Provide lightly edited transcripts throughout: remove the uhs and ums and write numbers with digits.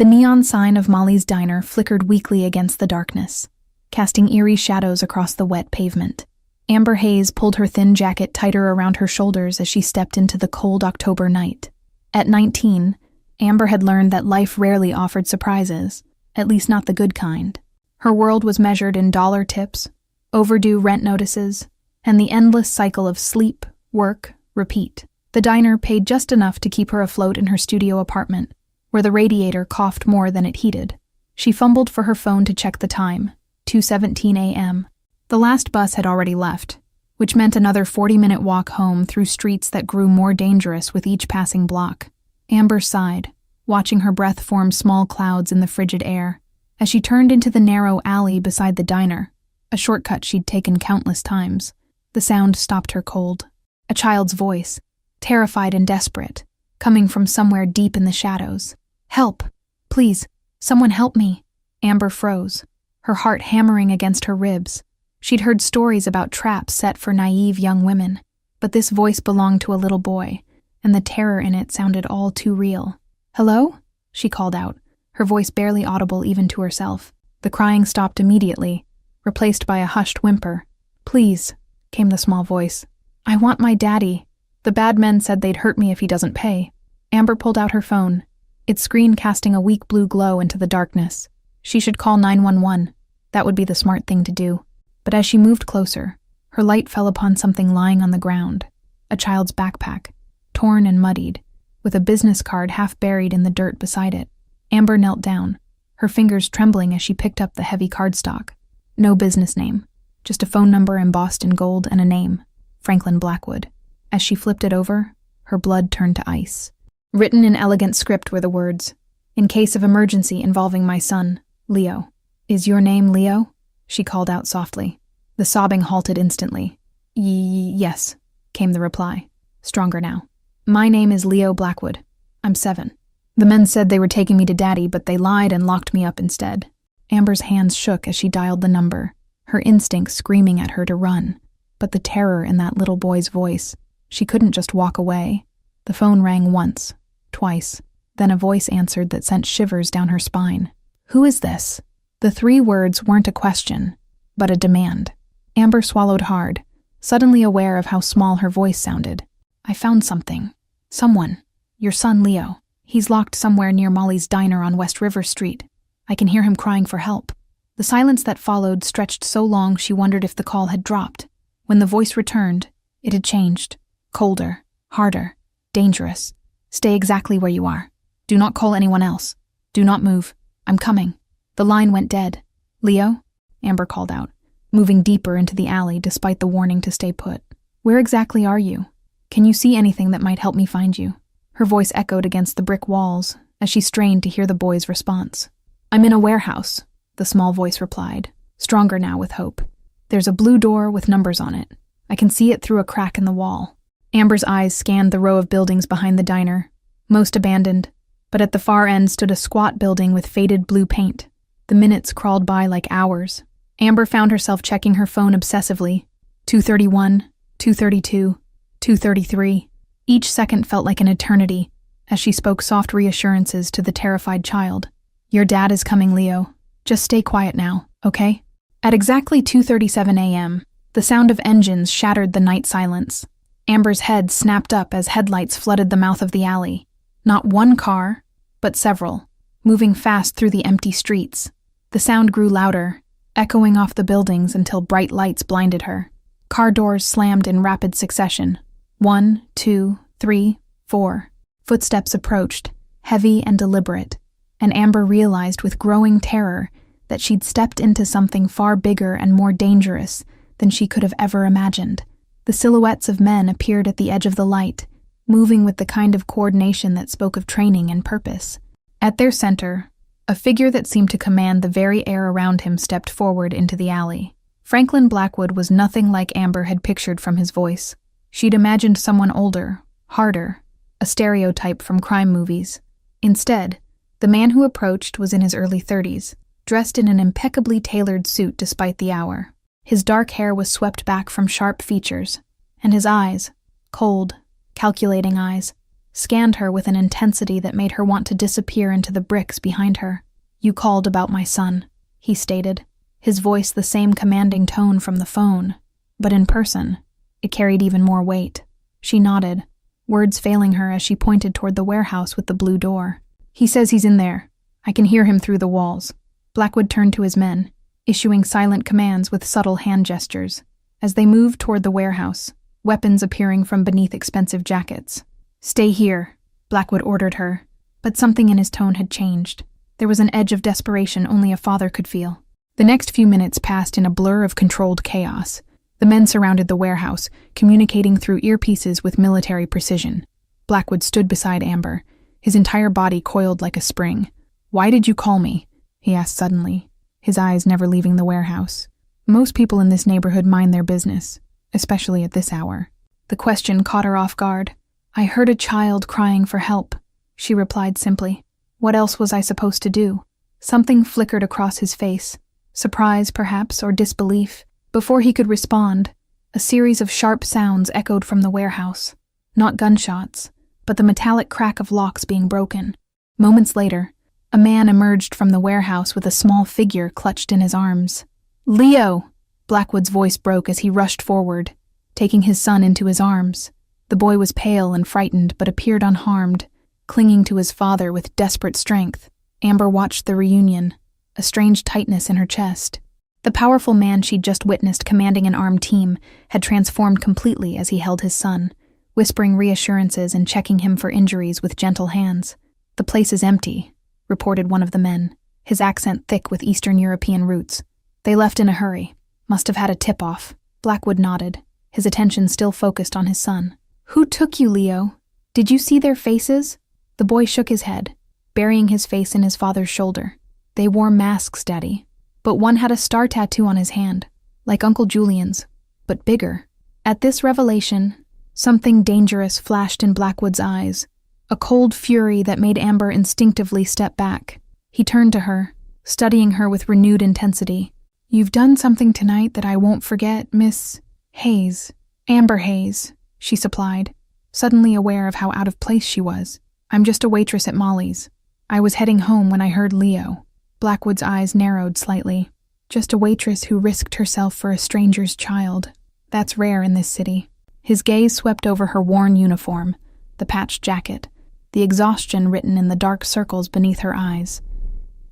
The neon sign of Molly's Diner flickered weakly against the darkness, casting eerie shadows across the wet pavement. Amber haze pulled her thin jacket tighter around her shoulders as she stepped into the cold October night. At 19, Amber had learned that life rarely offered surprises, at least not the good kind. Her world was measured in dollar tips, overdue rent notices, and the endless cycle of sleep, work, repeat. The diner paid just enough to keep her afloat in her studio apartment, where the radiator coughed more than it heated. She fumbled for her phone to check the time, 2:17 a.m. The last bus had already left, which meant another 40-minute walk home through streets that grew more dangerous with each passing block. Amber sighed, watching her breath form small clouds in the frigid air. As she turned into the narrow alley beside the diner, a shortcut she'd taken countless times, the sound stopped her cold. A child's voice, terrified and desperate, coming from somewhere deep in the shadows. "Help! Please, someone help me!" Amber froze, her heart hammering against her ribs. She'd heard stories about traps set for naive young women, but this voice belonged to a little boy, and the terror in it sounded all too real. "Hello?" she called out, her voice barely audible even to herself. The crying stopped immediately, replaced by a hushed whimper. "Please," came the small voice. "I want my daddy. The bad men said they'd hurt me if he doesn't pay." Amber pulled out her phone, its screen casting a weak blue glow into the darkness. She should call 911. That would be the smart thing to do. But as she moved closer, her light fell upon something lying on the ground, a child's backpack, torn and muddied, with a business card half buried in the dirt beside it. Amber knelt down, her fingers trembling as she picked up the heavy cardstock. No business name, just a phone number embossed in gold and a name, Franklin Blackwood. As she flipped it over, her blood turned to ice. Written in elegant script were the words, "In case of emergency involving my son, Leo." "Is your name Leo?" she called out softly. The sobbing halted instantly. Yes, came the reply, stronger now. "My name is Leo Blackwood. I'm 7. The men said they were taking me to Daddy, but they lied and locked me up instead." Amber's hands shook as she dialed the number, her instincts screaming at her to run. But the terror in that little boy's voice, she couldn't just walk away. The phone rang once, twice, then a voice answered that sent shivers down her spine. "Who is this?" The 3 words weren't a question, but a demand. Amber swallowed hard, suddenly aware of how small her voice sounded. "I found something. Someone. Your son, Leo. He's locked somewhere near Molly's Diner on West River Street. I can hear him crying for help." The silence that followed stretched so long she wondered if the call had dropped. When the voice returned, it had changed. Colder, harder, dangerous. "Stay exactly where you are. Do not call anyone else. Do not move. I'm coming." The line went dead. "Leo?" Amber called out, moving deeper into the alley despite the warning to stay put. "Where exactly are you? Can you see anything that might help me find you?" Her voice echoed against the brick walls as she strained to hear the boy's response. "I'm in a warehouse," the small voice replied, stronger now with hope. "There's a blue door with numbers on it. I can see it through a crack in the wall." Amber's eyes scanned the row of buildings behind the diner, most abandoned, but at the far end stood a squat building with faded blue paint. The minutes crawled by like hours. Amber found herself checking her phone obsessively. 2:31, 2:32, 2:33. Each second felt like an eternity as she spoke soft reassurances to the terrified child. "Your dad is coming, Leo. Just stay quiet now, okay?" At exactly 2:37 a.m., the sound of engines shattered the night silence. Amber's head snapped up as headlights flooded the mouth of the alley. Not one car, but several, moving fast through the empty streets. The sound grew louder, echoing off the buildings until bright lights blinded her. Car doors slammed in rapid succession. 1, 2, 3, 4. Footsteps approached, heavy and deliberate, and Amber realized with growing terror that she'd stepped into something far bigger and more dangerous than she could have ever imagined. The silhouettes of men appeared at the edge of the light, moving with the kind of coordination that spoke of training and purpose. At their center, a figure that seemed to command the very air around him stepped forward into the alley. Franklin Blackwood was nothing like Amber had pictured from his voice. She'd imagined someone older, harder, a stereotype from crime movies. Instead, the man who approached was in his early 30s, dressed in an impeccably tailored suit despite the hour. His dark hair was swept back from sharp features, and his eyes, cold, calculating eyes, scanned her with an intensity that made her want to disappear into the bricks behind her. "You called about my son," he stated, his voice the same commanding tone from the phone, but in person, it carried even more weight. She nodded, words failing her as she pointed toward the warehouse with the blue door. "He says he's in there. I can hear him through the walls." Blackwood turned to his men, issuing silent commands with subtle hand gestures. As they moved toward the warehouse, weapons appearing from beneath expensive jackets. "Stay here," Blackwood ordered her, but something in his tone had changed. There was an edge of desperation only a father could feel. The next few minutes passed in a blur of controlled chaos. The men surrounded the warehouse, communicating through earpieces with military precision. Blackwood stood beside Amber, his entire body coiled like a spring. "Why did you call me?" he asked suddenly, his eyes never leaving the warehouse. Most people in this neighborhood mind their business, especially at this hour. The question caught her off guard. "I heard a child crying for help," she replied simply. What else was I supposed to do? Something flickered across his face, surprise perhaps, or disbelief. Before he could respond, a series of sharp sounds echoed from the warehouse. Not gunshots, but the metallic crack of locks being broken. Moments later, a man emerged from the warehouse with a small figure clutched in his arms. "Leo!" Blackwood's voice broke as he rushed forward, taking his son into his arms. The boy was pale and frightened but appeared unharmed, clinging to his father with desperate strength. Amber watched the reunion, a strange tightness in her chest. The powerful man she'd just witnessed commanding an armed team had transformed completely as he held his son, whispering reassurances and checking him for injuries with gentle hands. "The place is empty," reported one of the men, his accent thick with Eastern European roots. "They left in a hurry. Must have had a tip-off." Blackwood nodded, his attention still focused on his son. "Who took you, Leo? Did you see their faces?" The boy shook his head, burying his face in his father's shoulder. "They wore masks, Daddy. But one had a star tattoo on his hand, like Uncle Julian's, but bigger." At this revelation, something dangerous flashed in Blackwood's eyes, a cold fury that made Amber instinctively step back. He turned to her, studying her with renewed intensity. "You've done something tonight that I won't forget, Miss Hayes." "Amber Hayes," she supplied, suddenly aware of how out of place she was. "I'm just a waitress at Molly's. I was heading home when I heard Leo." Blackwood's eyes narrowed slightly. Just a waitress who risked herself for a stranger's child. That's rare in this city. His gaze swept over her worn uniform, the patched jacket, the exhaustion written in the dark circles beneath her eyes.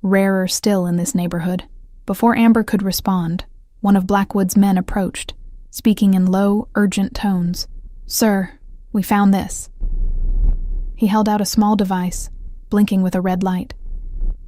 Rarer still in this neighborhood. Before Amber could respond, one of Blackwood's men approached, speaking in low, urgent tones. "Sir, we found this." He held out a small device, blinking with a red light.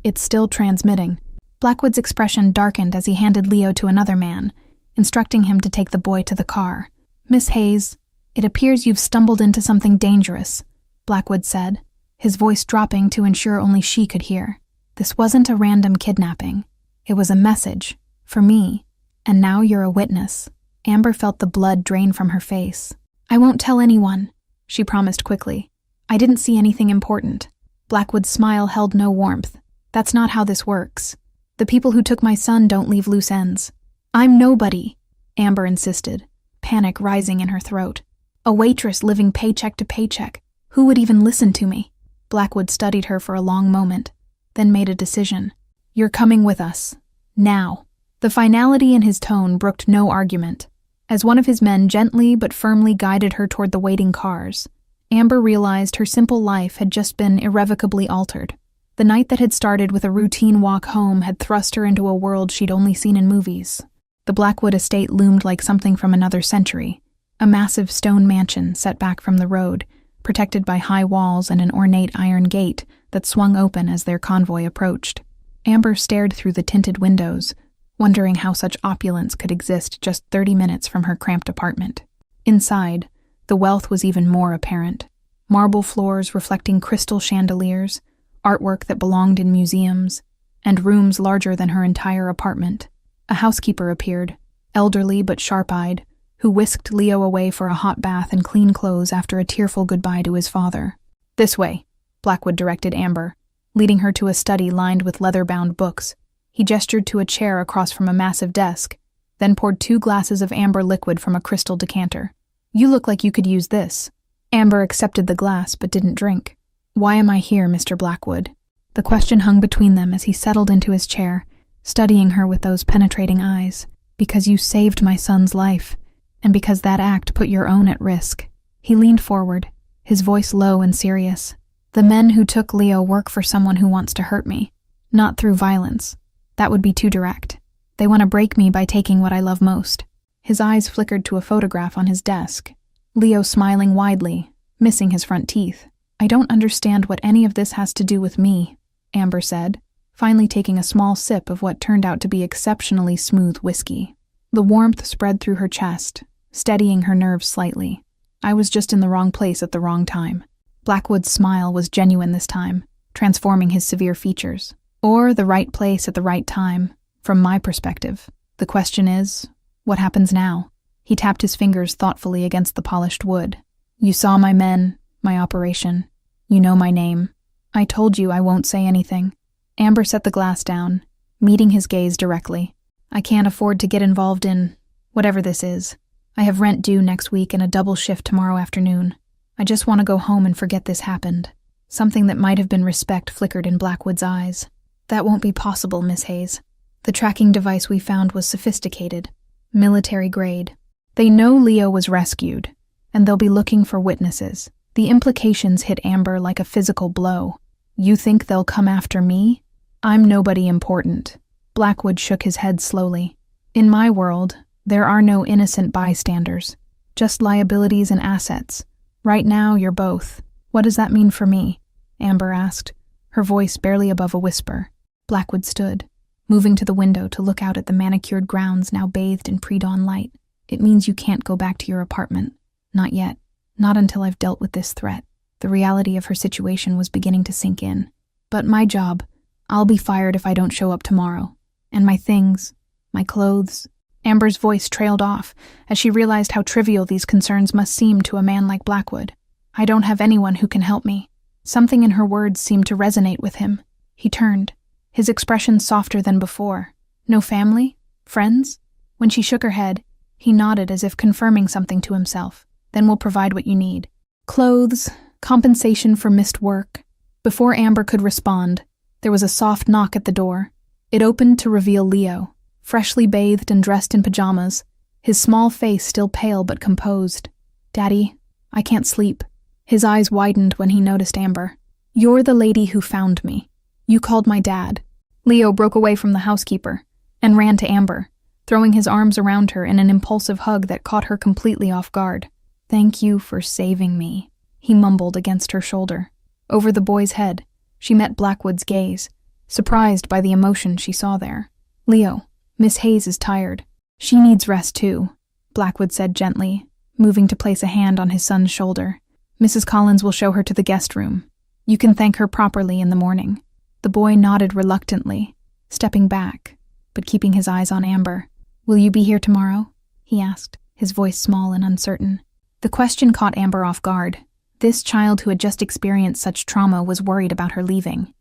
"It's still transmitting." Blackwood's expression darkened as he handed Leo to another man, instructing him to take the boy to the car. "Miss Hayes, it appears you've stumbled into something dangerous," Blackwood said, his voice dropping to ensure only she could hear. "This wasn't a random kidnapping. It was a message, for me, and now you're a witness." Amber felt the blood drain from her face. "I won't tell anyone," she promised quickly. "I didn't see anything important." Blackwood's smile held no warmth. "That's not how this works. The people who took my son don't leave loose ends." "I'm nobody," Amber insisted, panic rising in her throat. "A waitress living paycheck to paycheck. Who would even listen to me?" Blackwood studied her for a long moment, then made a decision. "You're coming with us. Now." The finality in his tone brooked no argument. As one of his men gently but firmly guided her toward the waiting cars, Amber realized her simple life had just been irrevocably altered. The night that had started with a routine walk home had thrust her into a world she'd only seen in movies. The Blackwood estate loomed like something from another century, a massive stone mansion set back from the road, protected by high walls and an ornate iron gate that swung open as their convoy approached. Amber stared through the tinted windows, wondering how such opulence could exist just 30 minutes from her cramped apartment. Inside, the wealth was even more apparent. Marble floors reflecting crystal chandeliers, artwork that belonged in museums, and rooms larger than her entire apartment. A housekeeper appeared, elderly but sharp-eyed, who whisked Leo away for a hot bath and clean clothes after a tearful goodbye to his father. "This way," Blackwood directed Amber, leading her to a study lined with leather-bound books. He gestured to a chair across from a massive desk, then poured 2 glasses of amber liquid from a crystal decanter. "You look like you could use this." Amber accepted the glass but didn't drink. "Why am I here, Mr. Blackwood?" The question hung between them as he settled into his chair, studying her with those penetrating eyes. "Because you saved my son's life, and because that act put your own at risk." He leaned forward, his voice low and serious. "The men who took Leo work for someone who wants to hurt me. Not through violence. That would be too direct. They want to break me by taking what I love most." His eyes flickered to a photograph on his desk. Leo smiling widely, missing his front teeth. "I don't understand what any of this has to do with me," Amber said, finally taking a small sip of what turned out to be exceptionally smooth whiskey. The warmth spread through her chest, steadying her nerves slightly. "I was just in the wrong place at the wrong time." Blackwood's smile was genuine this time, transforming his severe features. "Or the right place at the right time, from my perspective. The question is, what happens now?" He tapped his fingers thoughtfully against the polished wood. "You saw my men, my operation. You know my name. I told you I won't say anything." Amber set the glass down, meeting his gaze directly. "I can't afford to get involved in whatever this is. I have rent due next week and a double shift tomorrow afternoon. I just want to go home and forget this happened." Something that might have been respect flickered in Blackwood's eyes. "That won't be possible, Miss Hayes. The tracking device we found was sophisticated, military grade. They know Leo was rescued, and they'll be looking for witnesses." The implications hit Amber like a physical blow. "You think they'll come after me? I'm nobody important." Blackwood shook his head slowly. "In my world, there are no innocent bystanders, just liabilities and assets. Right now, you're both. What does that mean for me?" Amber asked, her voice barely above a whisper. Blackwood stood, moving to the window to look out at the manicured grounds now bathed in pre-dawn light. "It means you can't go back to your apartment. Not yet. Not until I've dealt with this threat." The reality of her situation was beginning to sink in. "But my job, I'll be fired if I don't show up tomorrow. And my things, my clothes." Amber's voice trailed off as she realized how trivial these concerns must seem to a man like Blackwood. "I don't have anyone who can help me." Something in her words seemed to resonate with him. He turned, his expression softer than before. "No family? Friends?" When she shook her head, he nodded as if confirming something to himself. "Then we'll provide what you need. Clothes, compensation for missed work." Before Amber could respond, there was a soft knock at the door. It opened to reveal Leo, freshly bathed and dressed in pajamas, his small face still pale but composed. "Daddy, I can't sleep." His eyes widened when he noticed Amber. "You're the lady who found me. You called my dad." Leo broke away from the housekeeper and ran to Amber, throwing his arms around her in an impulsive hug that caught her completely off guard. "Thank you for saving me," he mumbled against her shoulder. Over the boy's head, she met Blackwood's gaze, surprised by the emotion she saw there. "Leo, Miss Hayes is tired. She needs rest too," Blackwood said gently, moving to place a hand on his son's shoulder. "Mrs. Collins will show her to the guest room. You can thank her properly in the morning." The boy nodded reluctantly, stepping back, but keeping his eyes on Amber. "Will you be here tomorrow?" he asked, his voice small and uncertain. The question caught Amber off guard. This child who had just experienced such trauma was worried about her leaving.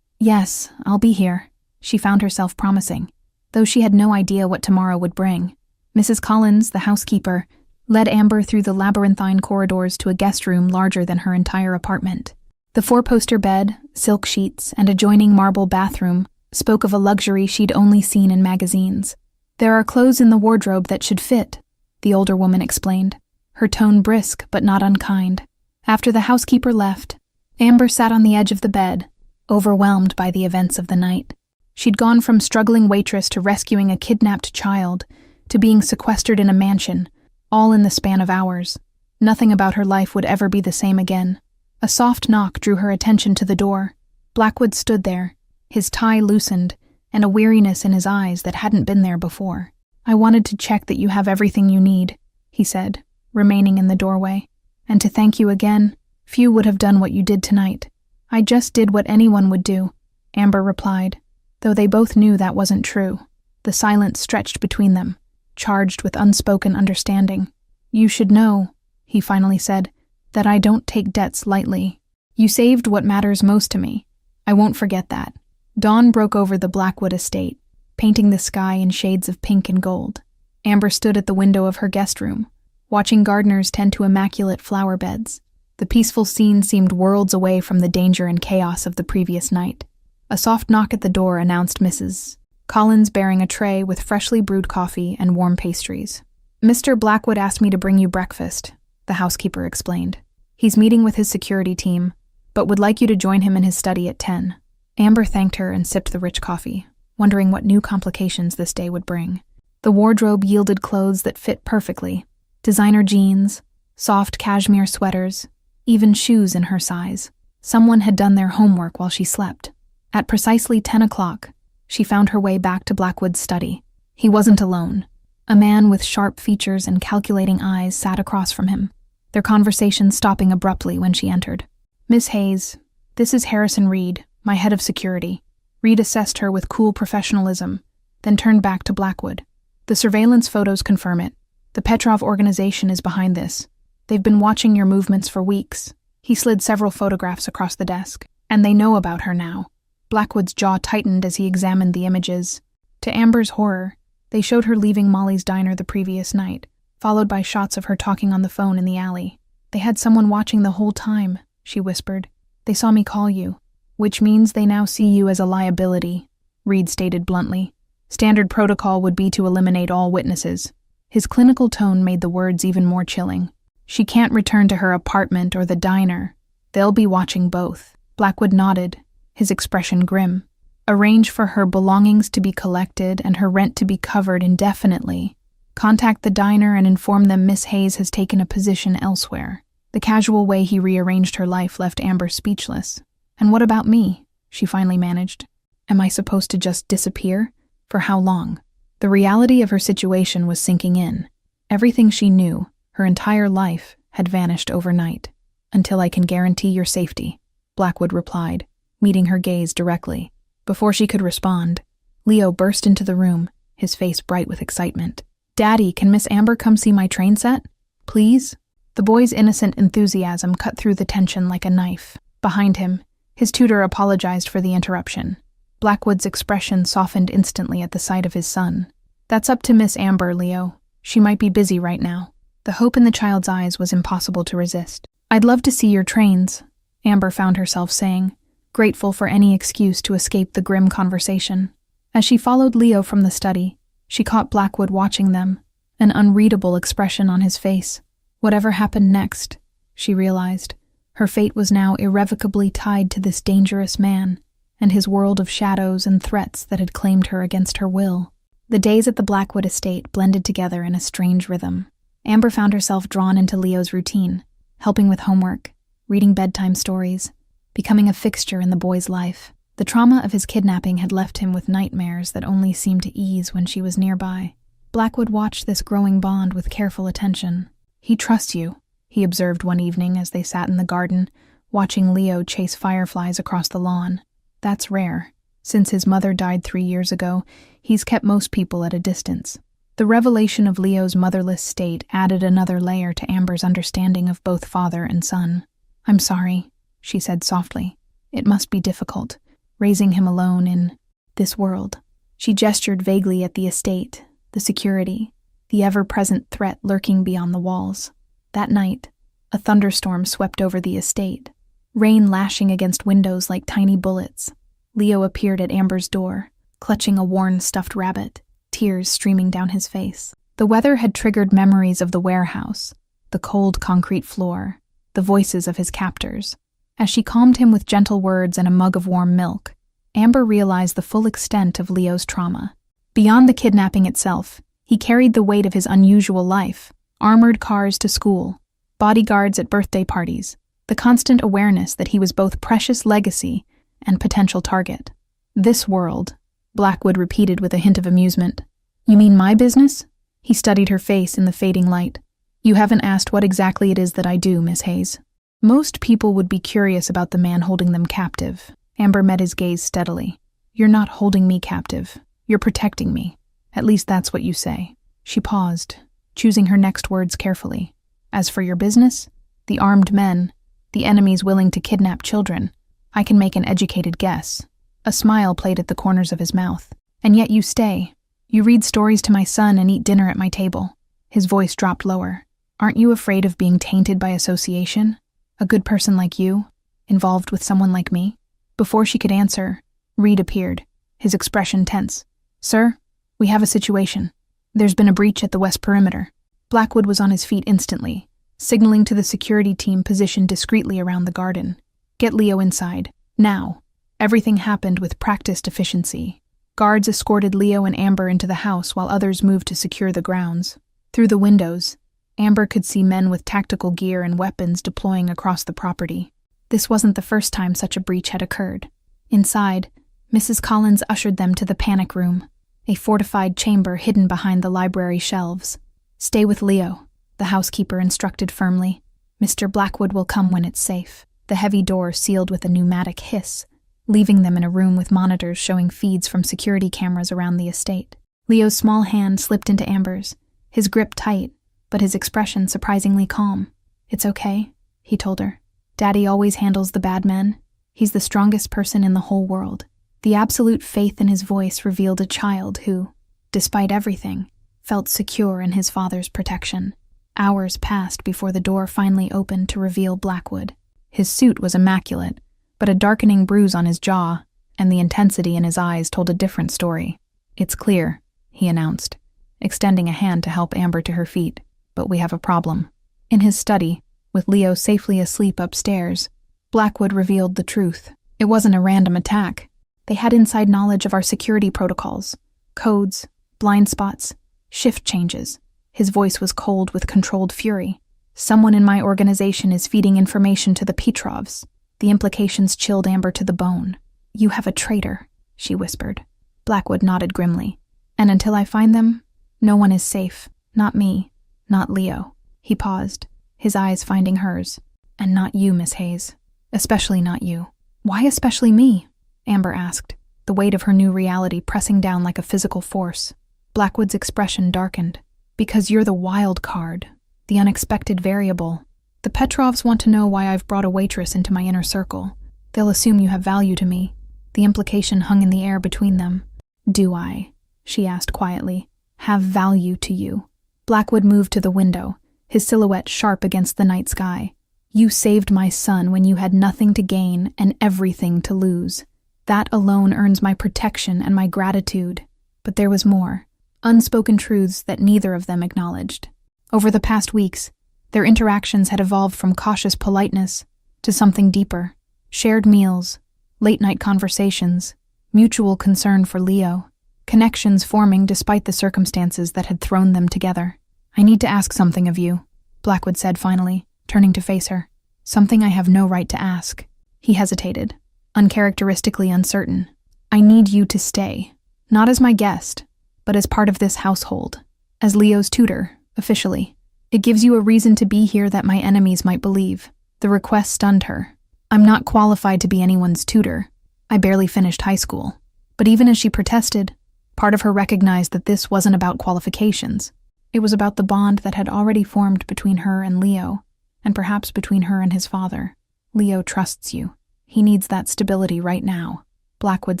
Yes, I'll be here," she found herself promising, though she had no idea what tomorrow would bring. Mrs. Collins, the housekeeper, led Amber through the labyrinthine corridors to a guest room larger than her entire apartment. The four-poster bed, silk sheets, and adjoining marble bathroom spoke of a luxury she'd only seen in magazines. "There are clothes in the wardrobe that should fit," the older woman explained, her tone brisk but not unkind. After the housekeeper left, Amber sat on the edge of the bed, overwhelmed by the events of the night. She'd gone from struggling waitress to rescuing a kidnapped child to being sequestered in a mansion, all in the span of hours. Nothing about her life would ever be the same again. A soft knock drew her attention to the door. Blackwood stood there, his tie loosened, and a weariness in his eyes that hadn't been there before. "I wanted to check that you have everything you need," he said, remaining in the doorway. "And to thank you again. Few would have done what you did tonight." "I just did what anyone would do," Amber replied, though they both knew that wasn't true. The silence stretched between them, charged with unspoken understanding. "You should know," he finally said, "that I don't take debts lightly. You saved what matters most to me. I won't forget that." Dawn broke over the Blackwood estate, painting the sky in shades of pink and gold. Amber stood at the window of her guest room, watching gardeners tend to immaculate flower beds. The peaceful scene seemed worlds away from the danger and chaos of the previous night. A soft knock at the door announced Mrs. Collins bearing a tray with freshly brewed coffee and warm pastries. "Mr. Blackwood asked me to bring you breakfast," the housekeeper explained. "He's meeting with his security team, but would like you to join him in his study at 10. Amber thanked her and sipped the rich coffee, wondering what new complications this day would bring. The wardrobe yielded clothes that fit perfectly. Designer jeans, soft cashmere sweaters, even shoes in her size. Someone had done their homework while she slept. At precisely 10 o'clock, she found her way back to Blackwood's study. He wasn't alone. A man with sharp features and calculating eyes sat across from him, their conversation stopping abruptly when she entered. "Miss Hayes, this is Harrison Reed, my head of security." Reed assessed her with cool professionalism, then turned back to Blackwood. "The surveillance photos confirm it. The Petrov organization is behind this. They've been watching your movements for weeks." He slid several photographs across the desk. "And they know about her now." Blackwood's jaw tightened as he examined the images. To Amber's horror, they showed her leaving Molly's diner the previous night, followed by shots of her talking on the phone in the alley. "They had someone watching the whole time," she whispered. "They saw me call you." "Which means they now see you as a liability," Reed stated bluntly. "Standard protocol would be to eliminate all witnesses." His clinical tone made the words even more chilling. "She can't return to her apartment or the diner. They'll be watching both." Blackwood nodded, his expression grim. "Arrange for her belongings to be collected and her rent to be covered indefinitely. Contact the diner and inform them Miss Hayes has taken a position elsewhere." The casual way he rearranged her life left Amber speechless. "And what about me?" she finally managed. "Am I supposed to just disappear? For how long?" The reality of her situation was sinking in. Everything she knew, her entire life, had vanished overnight. "Until I can guarantee your safety," Blackwood replied, meeting her gaze directly. Before she could respond, Leo burst into the room, his face bright with excitement. "Daddy, can Miss Amber come see my train set? Please?" The boy's innocent enthusiasm cut through the tension like a knife. Behind him, his tutor apologized for the interruption. Blackwood's expression softened instantly at the sight of his son. "That's up to Miss Amber, Leo. She might be busy right now." The hope in the child's eyes was impossible to resist. "I'd love to see your trains," Amber found herself saying, grateful for any excuse to escape the grim conversation. As she followed Leo from the study, she caught Blackwood watching them, an unreadable expression on his face. Whatever happened next, she realized, her fate was now irrevocably tied to this dangerous man and his world of shadows and threats that had claimed her against her will. The days at the Blackwood estate blended together in a strange rhythm. Amber found herself drawn into Leo's routine, helping with homework, reading bedtime stories, becoming a fixture in the boy's life. The trauma of his kidnapping had left him with nightmares that only seemed to ease when she was nearby. Blackwood watched this growing bond with careful attention. "He trusts you," he observed one evening as they sat in the garden, watching Leo chase fireflies across the lawn. "That's rare. Since his mother died 3 years ago, he's kept most people at a distance." The revelation of Leo's motherless state added another layer to Amber's understanding of both father and son. "I'm sorry," she said softly. "It must be difficult, raising him alone in this world." She gestured vaguely at the estate, the security, the ever-present threat lurking beyond the walls. That night, a thunderstorm swept over the estate, rain lashing against windows like tiny bullets. Leo appeared at Amber's door, clutching a worn stuffed rabbit, tears streaming down his face. The weather had triggered memories of the warehouse, the cold concrete floor, the voices of his captors. As she calmed him with gentle words and a mug of warm milk, Amber realized the full extent of Leo's trauma. Beyond the kidnapping itself, he carried the weight of his unusual life: armored cars to school, bodyguards at birthday parties, the constant awareness that he was both precious legacy and potential target. "This world," Blackwood repeated with a hint of amusement. "You mean my business?" He studied her face in the fading light. "You haven't asked what exactly it is that I do, Miss Hayes." "Most people would be curious about the man holding them captive." Amber met his gaze steadily. "You're not holding me captive. You're protecting me. At least that's what you say." She paused, choosing her next words carefully. "As for your business, the armed men, the enemies willing to kidnap children, I can make an educated guess." A smile played at the corners of his mouth. "And yet you stay. You read stories to my son and eat dinner at my table." His voice dropped lower. Aren't you afraid of being tainted by association? A good person like you, involved with someone like me?" Before she could answer, Reed appeared, his expression tense. "Sir, we have a situation. There's been a breach at the west perimeter." Blackwood was on his feet instantly, signaling to the security team positioned discreetly around the garden. "Get Leo inside, now." Everything happened with practiced efficiency. Guards escorted Leo and Amber into the house while others moved to secure the grounds. Through the windows, Amber could see men with tactical gear and weapons deploying across the property. This wasn't the first time such a breach had occurred. Inside, Mrs. Collins ushered them to the panic room, a fortified chamber hidden behind the library shelves. "Stay with Leo," the housekeeper instructed firmly. "Mr. Blackwood will come when it's safe." The heavy door sealed with a pneumatic hiss, leaving them in a room with monitors showing feeds from security cameras around the estate. Leo's small hand slipped into Amber's, his grip tight, but his expression surprisingly calm. "It's okay," he told her. "Daddy always handles the bad men. He's the strongest person in the whole world." The absolute faith in his voice revealed a child who, despite everything, felt secure in his father's protection. Hours passed before the door finally opened to reveal Blackwood. His suit was immaculate, but a darkening bruise on his jaw and the intensity in his eyes told a different story. "It's clear," he announced, extending a hand to help Amber to her feet, "but we have a problem." In his study, with Leo safely asleep upstairs, Blackwood revealed the truth. It wasn't a random attack. They had inside knowledge of our security protocols, codes, blind spots, shift changes. His voice was cold with controlled fury. "Someone in my organization is feeding information to the Petrovs." The implications chilled Amber to the bone. "You have a traitor," she whispered. Blackwood nodded grimly. "And until I find them, no one is safe. Not me. Not Leo." He paused, his eyes finding hers. "And not you, Miss Hayes. Especially not you." "Why especially me?" Amber asked, the weight of her new reality pressing down like a physical force. Blackwood's expression darkened. "Because you're the wild card, the unexpected variable. The Petrovs want to know why I've brought a waitress into my inner circle. They'll assume you have value to me." The implication hung in the air between them. "Do I?" she asked quietly. "Have value to you?" Blackwood moved to the window, his silhouette sharp against the night sky. "You saved my son when you had nothing to gain and everything to lose. That alone earns my protection and my gratitude." But there was more, unspoken truths that neither of them acknowledged. Over the past weeks, their interactions had evolved from cautious politeness to something deeper. Shared meals, late-night conversations, mutual concern for Leo, connections forming despite the circumstances that had thrown them together. "I need to ask something of you," Blackwood said finally, turning to face her. "Something I have no right to ask." He hesitated, uncharacteristically uncertain. "I need you to stay, not as my guest, but as part of this household, as Leo's tutor, officially. It gives you a reason to be here that my enemies might believe." The request stunned her. "I'm not qualified to be anyone's tutor. I barely finished high school." But even as she protested, part of her recognized that this wasn't about qualifications. It was about the bond that had already formed between her and Leo, and perhaps between her and his father. "Leo trusts you. He needs that stability right now." Blackwood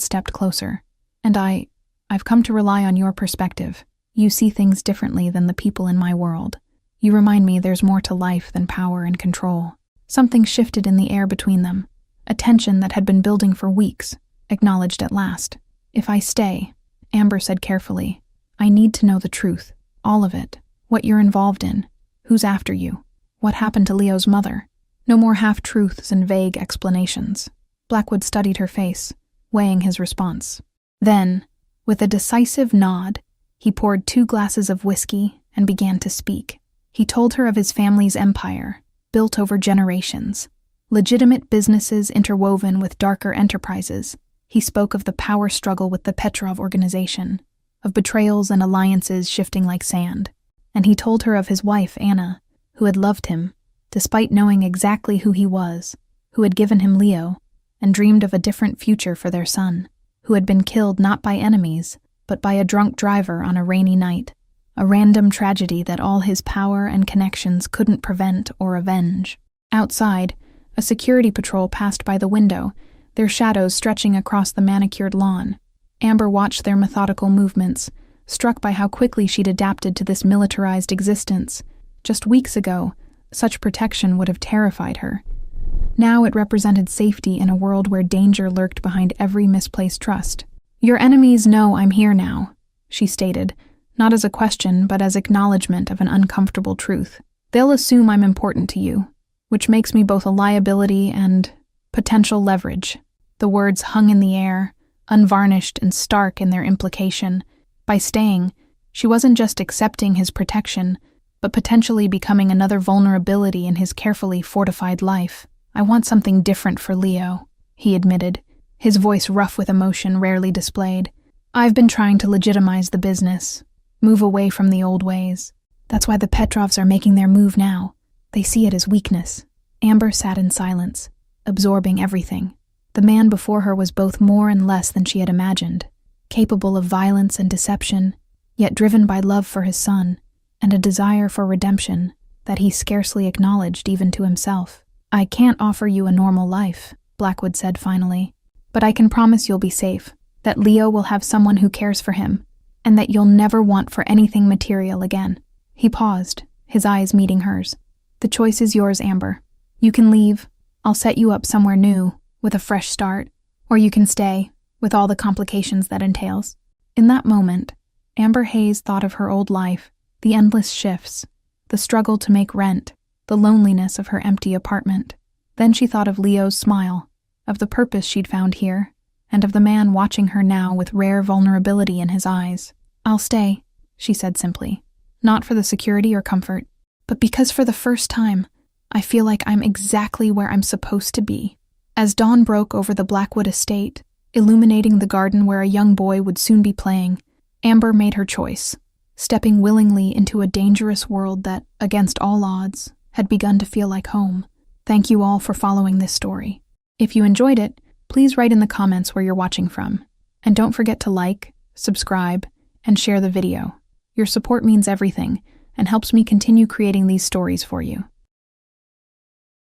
stepped closer. "And I've come to rely on your perspective. You see things differently than the people in my world. You remind me there's more to life than power and control." Something shifted in the air between them, a tension that had been building for weeks, acknowledged at last. "If I stay," Amber said carefully, "I need to know the truth, all of it, what you're involved in, who's after you, what happened to Leo's mother. No more half-truths and vague explanations." Blackwood studied her face, weighing his response. Then, with a decisive nod, he poured 2 glasses of whiskey and began to speak. He told her of his family's empire, built over generations, legitimate businesses interwoven with darker enterprises. He spoke of the power struggle with the Petrov organization, of betrayals and alliances shifting like sand. And he told her of his wife, Anna, who had loved him, despite knowing exactly who he was, who had given him Leo, and dreamed of a different future for their son, who had been killed not by enemies, but by a drunk driver on a rainy night. A random tragedy that all his power and connections couldn't prevent or avenge. Outside, a security patrol passed by the window, their shadows stretching across the manicured lawn. Amber watched their methodical movements, struck by how quickly she'd adapted to this militarized existence, Just weeks ago, such protection would have terrified her. Now it represented safety in a world where danger lurked behind every misplaced trust. "Your enemies know I'm here now," she stated, not as a question but as acknowledgement of an uncomfortable truth. "They'll assume I'm important to you, which makes me both a liability and potential leverage." The words hung in the air, unvarnished and stark in their implication. By staying, she wasn't just accepting his protection, but potentially becoming another vulnerability in his carefully fortified life. "I want something different for Leo," he admitted, his voice rough with emotion rarely displayed. "I've been trying to legitimize the business, move away from the old ways. That's why the Petrovs are making their move now. They see it as weakness." Amber sat in silence, absorbing everything. The man before her was both more and less than she had imagined, capable of violence and deception, yet driven by love for his son and a desire for redemption that he scarcely acknowledged even to himself. "I can't offer you a normal life," Blackwood said finally, "but I can promise you'll be safe, that Leo will have someone who cares for him, and that you'll never want for anything material again." He paused, his eyes meeting hers. "The choice is yours, Amber. You can leave. I'll set you up somewhere new, with a fresh start, or you can stay, with all the complications that entails." In that moment, Amber Hayes thought of her old life, the endless shifts, the struggle to make rent, the loneliness of her empty apartment. Then she thought of Leo's smile, of the purpose she'd found here, and of the man watching her now with rare vulnerability in his eyes. "I'll stay," she said simply, "not for the security or comfort, but because for the first time, I feel like I'm exactly where I'm supposed to be." As dawn broke over the Blackwood estate, illuminating the garden where a young boy would soon be playing, Amber made her choice, stepping willingly into a dangerous world that, against all odds, had begun to feel like home. Thank you all for following this story. If you enjoyed it, please write in the comments where you're watching from. And don't forget to like, subscribe, and share the video. Your support means everything and helps me continue creating these stories for you.